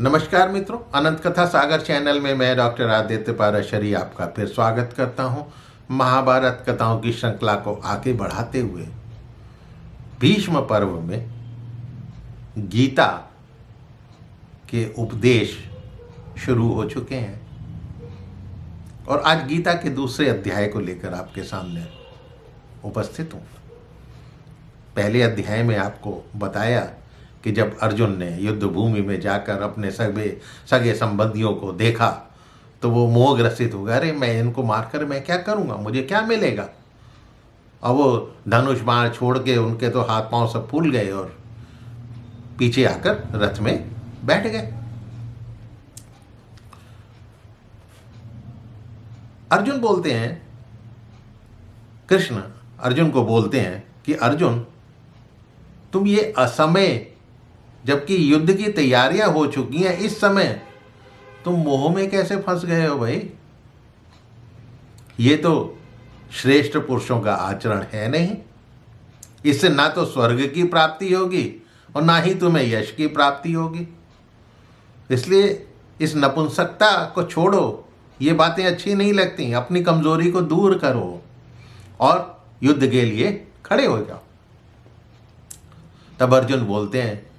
नमस्कार मित्रों, अनंत कथा सागर चैनल में मैं डॉक्टर आदित्य पाराशरी आपका फिर स्वागत करता हूं। महाभारत कथाओं की श्रृंखला को आगे बढ़ाते हुए भीष्म पर्व में गीता के उपदेश शुरू हो चुके हैं और आज गीता के दूसरे अध्याय को लेकर आपके सामने उपस्थित हूं। पहले अध्याय में आपको बताया कि जब अर्जुन ने युद्ध भूमि में जाकर अपने सगे संबंधियों को देखा तो वो मोहग्रसित हो गया। अरे मैं इनको मारकर मैं क्या करूँगा, मुझे क्या मिलेगा। और वो धनुष बाण छोड़ के उनके तो हाथ पांव सब फूल गए और पीछे आकर रथ में बैठ गए। अर्जुन बोलते हैं, कृष्ण अर्जुन को बोलते हैं कि अर्जुन, तुम ये असमय, जबकि युद्ध की तैयारियां हो चुकी हैं, इस समय तुम मोह में कैसे फंस गए हो भाई। ये तो श्रेष्ठ पुरुषों का आचरण है नहीं। इससे ना तो स्वर्ग की प्राप्ति होगी और ना ही तुम्हें यश की प्राप्ति होगी। इसलिए इस नपुंसकता को छोड़ो, ये बातें अच्छी नहीं लगती। अपनी कमजोरी को दूर करो और युद्ध के लिए खड़े हो जाओ। तब अर्जुन बोलते हैं,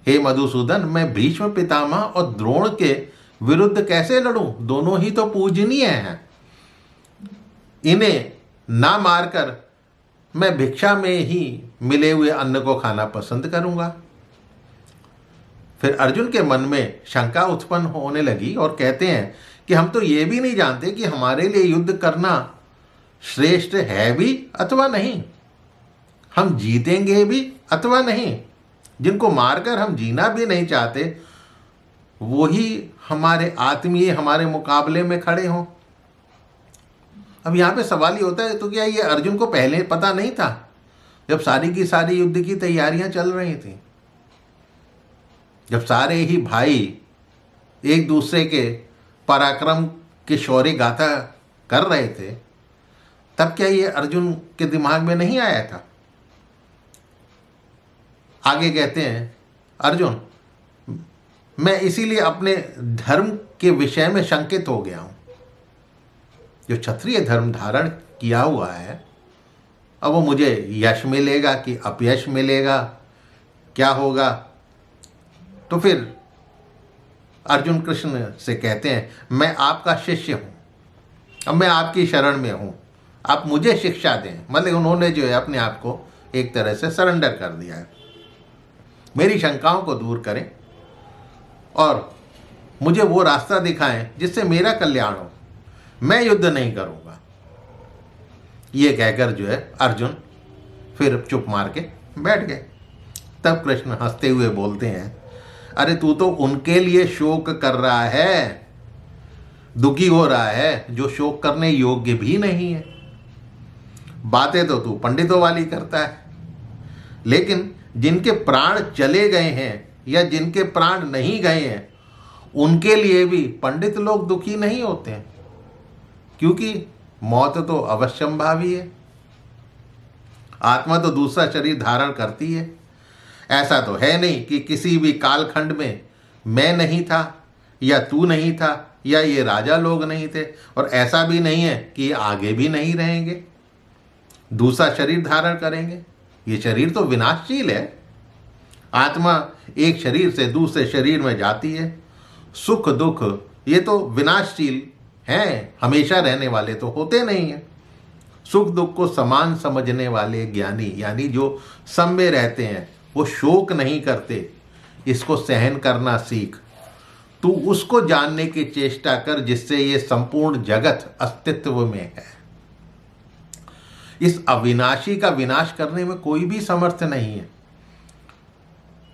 हे मधुसूदन, मैं भीष्म पितामह और द्रोण के विरुद्ध कैसे लड़ूं? दोनों ही तो पूजनीय हैं। इन्हें ना मारकर मैं भिक्षा में ही मिले हुए अन्न को खाना पसंद करूंगा। फिर अर्जुन के मन में शंका उत्पन्न होने लगी और कहते हैं कि हम तो ये भी नहीं जानते कि हमारे लिए युद्ध करना श्रेष्ठ है भी अथवा नहीं, हम जीतेंगे भी अथवा नहीं। जिनको मारकर हम जीना भी नहीं चाहते वो ही हमारे आत्मीय हमारे मुकाबले में खड़े हों। अब यहाँ पे सवाल ही होता है, तो क्या ये अर्जुन को पहले पता नहीं था जब सारी की सारी युद्ध की तैयारियां चल रही थी, जब सारे ही भाई एक दूसरे के पराक्रम के शौर्य गाथा कर रहे थे, तब क्या ये अर्जुन के दिमाग में नहीं आया था? आगे कहते हैं, अर्जुन, मैं इसीलिए अपने धर्म के विषय में शंकित हो गया हूं। जो क्षत्रिय धर्म धारण किया हुआ है, अब वो मुझे यश मिलेगा कि अपयश मिलेगा, क्या होगा? तो फिर अर्जुन कृष्ण से कहते हैं, मैं आपका शिष्य हूं, अब मैं आपकी शरण में हूं, आप मुझे शिक्षा दें। मतलब उन्होंने जो है अपने आप को एक तरह से सरेंडर कर दिया है। मेरी शंकाओं को दूर करें और मुझे वो रास्ता दिखाएं जिससे मेरा कल्याण हो। मैं युद्ध नहीं करूंगा। ये कहकर जो है अर्जुन फिर चुप मार के बैठ गए। तब कृष्ण हंसते हुए बोलते हैं, अरे तू तो उनके लिए शोक कर रहा है, दुखी हो रहा है जो शोक करने योग्य भी नहीं है। बातें तो तू पंडितों वाली करता है, लेकिन जिनके प्राण चले गए हैं या जिनके प्राण नहीं गए हैं, उनके लिए भी पंडित लोग दुखी नहीं होते हैं, क्योंकि मौत तो अवश्यंभावी है। आत्मा तो दूसरा शरीर धारण करती है। ऐसा तो है नहीं कि किसी भी कालखंड में मैं नहीं था या तू नहीं था या ये राजा लोग नहीं थे, और ऐसा भी नहीं है कि आगे भी नहीं रहेंगे, दूसरा शरीर धारण करेंगे। ये शरीर तो विनाशशील है। आत्मा एक शरीर से दूसरे शरीर में जाती है। सुख दुख ये तो विनाशशील हैं, हमेशा रहने वाले तो होते नहीं हैं। सुख दुख को समान समझने वाले ज्ञानी, यानी जो सम में रहते हैं, वो शोक नहीं करते। इसको सहन करना सीख। तू उसको जानने की चेष्टा कर जिससे ये संपूर्ण जगत अस्तित्व में है। इस अविनाशी का विनाश करने में कोई भी समर्थ नहीं है।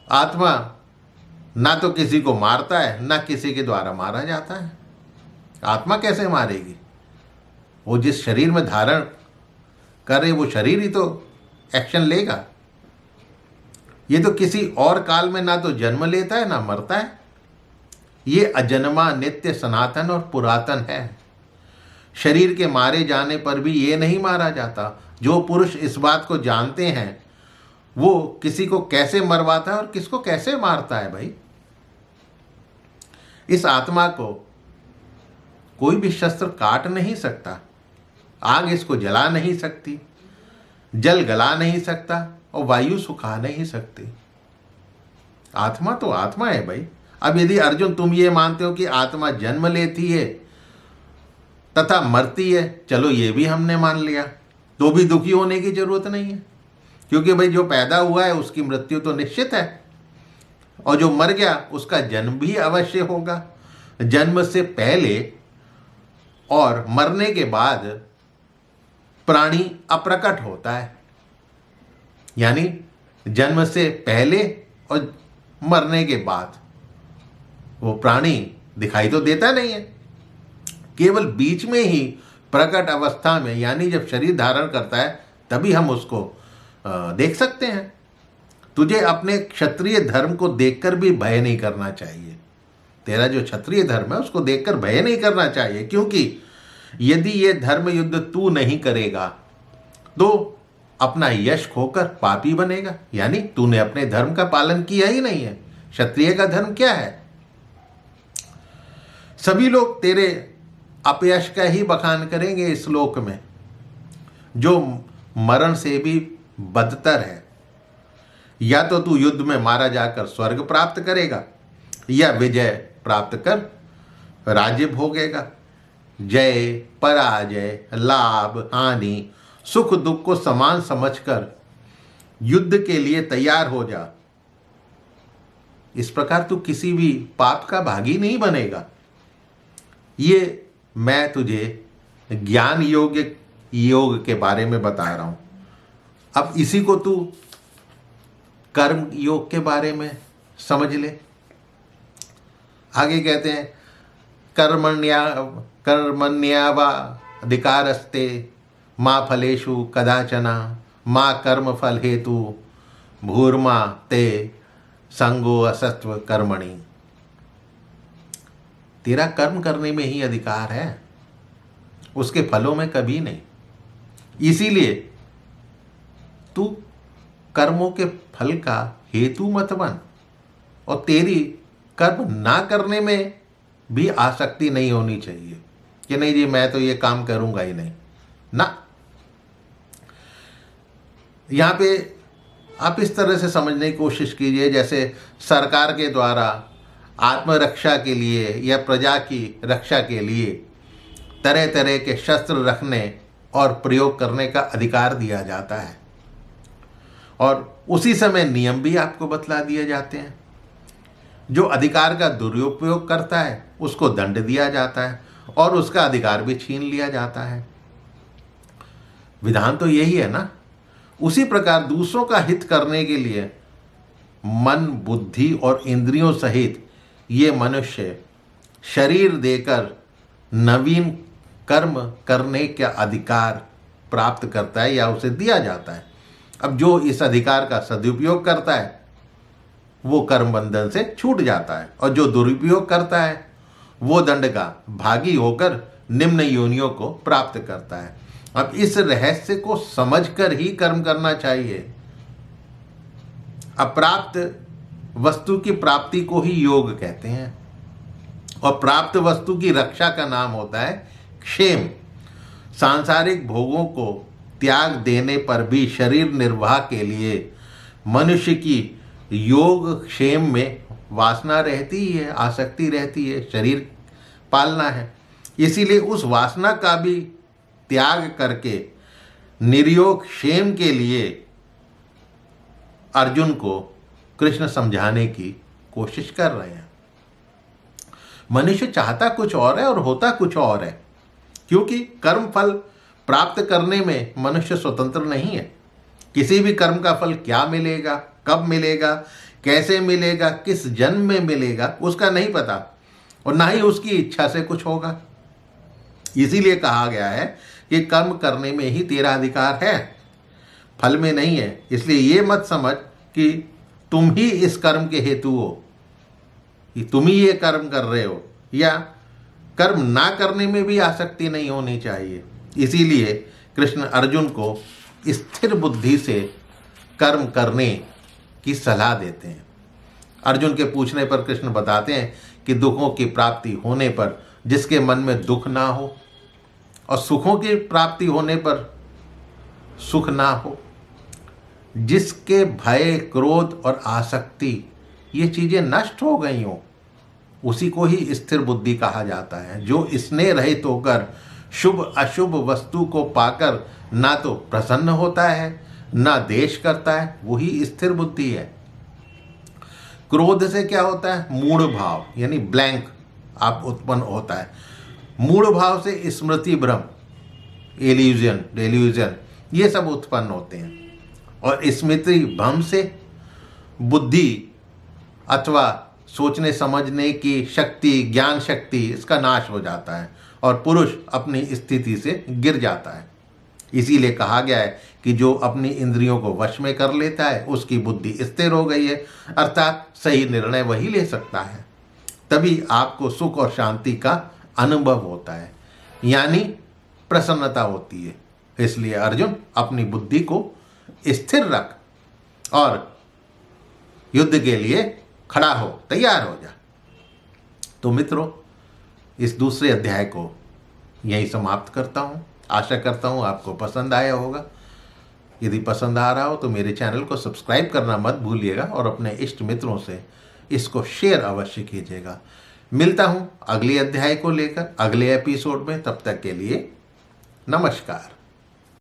आत्मा ना तो किसी को मारता है, ना किसी के द्वारा मारा जाता है। आत्मा कैसे मारेगी? वो जिस शरीर में धारण करे वो शरीर ही तो एक्शन लेगा। ये तो किसी और काल में ना तो जन्म लेता है ना मरता है। ये अजन्मा, नित्य, सनातन और पुरातन है। शरीर के मारे जाने पर भी ये नहीं मारा जाता। जो पुरुष इस बात को जानते हैं वो किसी को कैसे मरवाता है और किसको कैसे मारता है भाई। इस आत्मा को कोई भी शस्त्र काट नहीं सकता, आग इसको जला नहीं सकती, जल गला नहीं सकता और वायु सुखा नहीं सकती। आत्मा तो आत्मा है भाई। अब यदि अर्जुन तुम ये मानते हो कि आत्मा जन्म लेती है तथा मरती है, चलो ये भी हमने मान लिया, तो भी दुखी होने की जरूरत नहीं है, क्योंकि भाई जो पैदा हुआ है उसकी मृत्यु तो निश्चित है, और जो मर गया उसका जन्म भी अवश्य होगा। जन्म से पहले और मरने के बाद प्राणी अप्रकट होता है, यानी जन्म से पहले और मरने के बाद वो प्राणी दिखाई तो देता नहीं है, केवल बीच में ही प्रकट अवस्था में, यानी जब शरीर धारण करता है तभी हम उसको देख सकते हैं। तुझे अपने क्षत्रिय धर्म को देखकर भी भय नहीं करना चाहिए। तेरा जो क्षत्रिय धर्म है उसको देखकर भय नहीं करना चाहिए, क्योंकि यदि ये धर्म युद्ध तू नहीं करेगा तो अपना यश खोकर पापी बनेगा, यानी तूने अपने धर्म का पालन किया ही नहीं है। क्षत्रिय का धर्म क्या है? सभी लोग तेरे अपयश का ही बखान करेंगे इस लोक में, जो मरण से भी बदतर है। या तो तू युद्ध में मारा जाकर स्वर्ग प्राप्त करेगा, या विजय प्राप्त कर राज्य भोगेगा। जय पराजय, लाभ हानि, सुख दुख को समान समझकर युद्ध के लिए तैयार हो जा। इस प्रकार तू किसी भी पाप का भागी नहीं बनेगा। ये मैं तुझे ज्ञान योग के बारे में बता रहा हूं। अब इसी को तू कर्म योग के बारे में समझ ले। आगे कहते हैं कर्मण्यावा अधिकारस्ते माँ फलेषु कदाचना माँ कर्म फल हेतु भूर्मा ते संगो असत्व कर्मणि। तेरा कर्म करने में ही अधिकार है, उसके फलों में कभी नहीं। इसीलिए तू कर्मों के फल का हेतु मत बन, और तेरी कर्म ना करने में भी आसक्ति नहीं होनी चाहिए कि नहीं जी मैं तो ये काम करूंगा ही नहीं ना। यहाँ पे आप इस तरह से समझने की कोशिश कीजिए जैसे सरकार के द्वारा आत्मरक्षा के लिए या प्रजा की रक्षा के लिए तरह तरह के शस्त्र रखने और प्रयोग करने का अधिकार दिया जाता है, और उसी समय नियम भी आपको बतला दिए जाते हैं। जो अधिकार का दुरुपयोग करता है उसको दंड दिया जाता है और उसका अधिकार भी छीन लिया जाता है। विधान तो यही है ना। उसी प्रकार दूसरों का हित करने के लिए मन, बुद्धि और इंद्रियों सहित ये मनुष्य शरीर देकर नवीन कर्म करने का अधिकार प्राप्त करता है या उसे दिया जाता है। अब जो इस अधिकार का सदुपयोग करता है वो कर्म बंधन से छूट जाता है, और जो दुरुपयोग करता है वो दंड का भागी होकर निम्न योनियों को प्राप्त करता है। अब इस रहस्य को समझकर ही कर्म करना चाहिए। अप्राप्त वस्तु की प्राप्ति को ही योग कहते हैं, और प्राप्त वस्तु की रक्षा का नाम होता है क्षेम। सांसारिक भोगों को त्याग देने पर भी शरीर निर्वाह के लिए मनुष्य की योग क्षेम में वासना रहती ही है, आसक्ति रहती है, शरीर पालना है। इसीलिए उस वासना का भी त्याग करके निर्योग क्षेम के लिए अर्जुन को कृष्ण समझाने की कोशिश कर रहे हैं। मनुष्य चाहता कुछ और है और होता कुछ और है, क्योंकि कर्म फल प्राप्त करने में मनुष्य स्वतंत्र नहीं है। किसी भी कर्म का फल क्या मिलेगा, कब मिलेगा, कैसे मिलेगा, किस जन्म में मिलेगा, उसका नहीं पता, और ना ही उसकी इच्छा से कुछ होगा। इसीलिए कहा गया है कि कर्म करने में ही तेरा अधिकार है, फल में नहीं है। इसलिए ये मत समझ कि तुम ही इस कर्म के हेतु हो, कि तुम ही ये कर्म कर रहे हो, या कर्म ना करने में भी आसक्ति नहीं होनी चाहिए। इसीलिए कृष्ण अर्जुन को स्थिर बुद्धि से कर्म करने की सलाह देते हैं। अर्जुन के पूछने पर कृष्ण बताते हैं कि दुखों की प्राप्ति होने पर जिसके मन में दुख ना हो और सुखों की प्राप्ति होने पर सुख ना हो, जिसके भय, क्रोध और आसक्ति ये चीजें नष्ट हो गई हो, उसी को ही स्थिर बुद्धि कहा जाता है। जो स्नेह रहित होकर शुभ अशुभ वस्तु को पाकर ना तो प्रसन्न होता है ना द्वेष करता है, वही स्थिर बुद्धि है। क्रोध से क्या होता है? मूढ़ भाव यानी ब्लैंक आप उत्पन्न होता है। मूढ़ भाव से स्मृति भ्रम, डेल्यूजन ये सब उत्पन्न होते हैं। और स्मृति भ्रम से बुद्धि अथवा सोचने समझने की शक्ति, ज्ञान शक्ति, इसका नाश हो जाता है और पुरुष अपनी स्थिति से गिर जाता है। इसीलिए कहा गया है कि जो अपनी इंद्रियों को वश में कर लेता है उसकी बुद्धि स्थिर हो गई है, अर्थात सही निर्णय वही ले सकता है। तभी आपको सुख और शांति का अनुभव होता है, यानी प्रसन्नता होती है। इसलिए अर्जुन अपनी बुद्धि को स्थिर रख और युद्ध के लिए खड़ा हो, तैयार हो जा। तो मित्रों, इस दूसरे अध्याय को यहीं समाप्त करता हूँ। आशा करता हूँ आपको पसंद आया होगा। यदि पसंद आ रहा हो तो मेरे चैनल को सब्सक्राइब करना मत भूलिएगा और अपने इष्ट मित्रों से इसको शेयर अवश्य कीजिएगा। मिलता हूँ अगले अध्याय को लेकर अगले एपिसोड में। तब तक के लिए नमस्कार।